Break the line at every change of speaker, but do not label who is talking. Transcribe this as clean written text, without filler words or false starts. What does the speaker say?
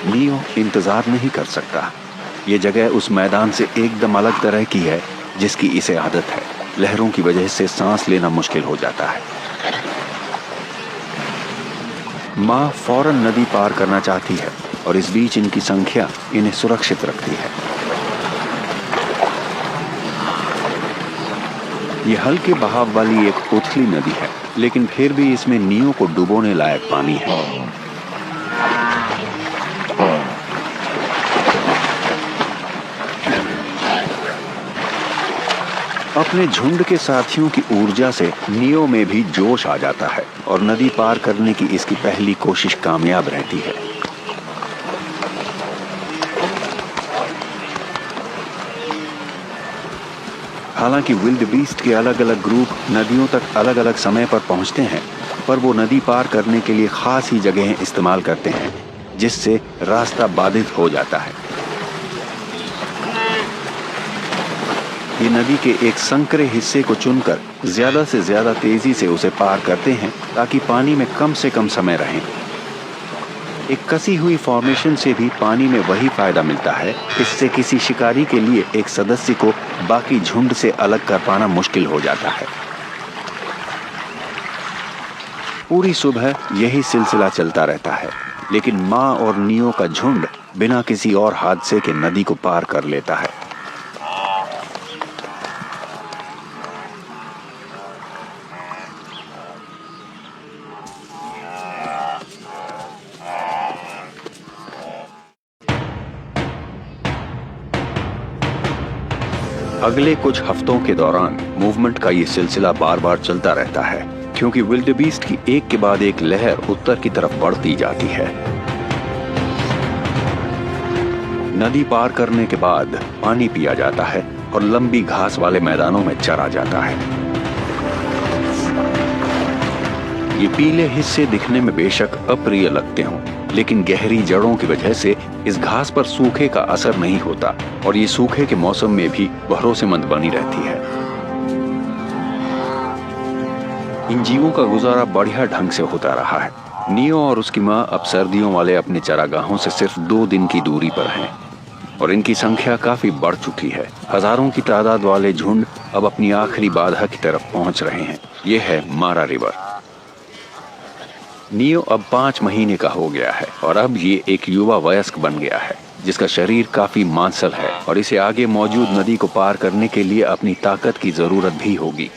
Neo इंतजार नहीं कर सकता। ये जगह उस मैदान से एकदम अलग तरह की है जिसकी इसे आदत है। लहरों की वजह से सांस लेना मुश्किल हो जाता है। माँ फौरन नदी पार करना चाहती है और इस बीच इनकी संख्या इन्हें सुरक्षित रखती है। ये हल्के बहाव वाली एक उथली नदी है, लेकिन फिर भी इसमें नियो को डुबोने लायक पानी है। अपने झुंड के साथियों की ऊर्जा से नियो में भी जोश आ जाता है और नदी पार करने की इसकी पहली कोशिश कामयाब रहती है। हालांकि विल्डबीस्ट के अलग अलग ग्रुप नदियों तक अलग अलग समय पर पहुंचते हैं, पर वो नदी पार करने के लिए खास ही जगहें इस्तेमाल करते हैं, जिससे रास्ता बाधित हो जाता है। ये नदी के एक संकरे हिस्से को चुनकर ज्यादा से ज्यादा तेजी से उसे पार करते हैं ताकि पानी में कम से कम समय रहें। एक कसी हुई फॉर्मेशन से भी पानी में वही फायदा मिलता है। इससे किसी शिकारी के लिए एक सदस्य को बाकी झुंड से अलग कर पाना मुश्किल हो जाता है। पूरी सुबह यही सिलसिला चलता रहता है, लेकिन माँ और नियो का झुंड बिना किसी और हादसे के नदी को पार कर लेता है। अगले कुछ हफ्तों के दौरान मूवमेंट का ये सिलसिला बार बार चलता रहता है, क्योंकि विल्डबीस्ट की एक के बाद एक लहर उत्तर की तरफ बढ़ती जाती है। नदी पार करने के बाद पानी पिया जाता है और लंबी घास वाले मैदानों में चरा जाता है। ये पीले हिस्से दिखने में बेशक अप्रिय लगते हों, लेकिन गहरी जड़ों की वजह से इस घास पर सूखे का असर नहीं होता और ये सूखे के मौसम में भी भरोसेमंद बनी रहती है। इन जीवों का गुजारा बढ़िया ढंग से होता रहा है। नियो और उसकी माँ अब सर्दियों वाले अपने चरागाहों से सिर्फ 2 दिन की दूरी पर हैं और इनकी संख्या काफी बढ़ चुकी है। हजारों की तादाद वाले झुंड अब अपनी आखिरी बाधा की तरफ पहुंच रहे हैं। ये है मारा रिवर। नियो अब 5 महीने का हो गया है और अब ये एक युवा वयस्क बन गया है, जिसका शरीर काफी मांसल है और इसे आगे मौजूद नदी को पार करने के लिए अपनी ताकत की जरूरत भी होगी।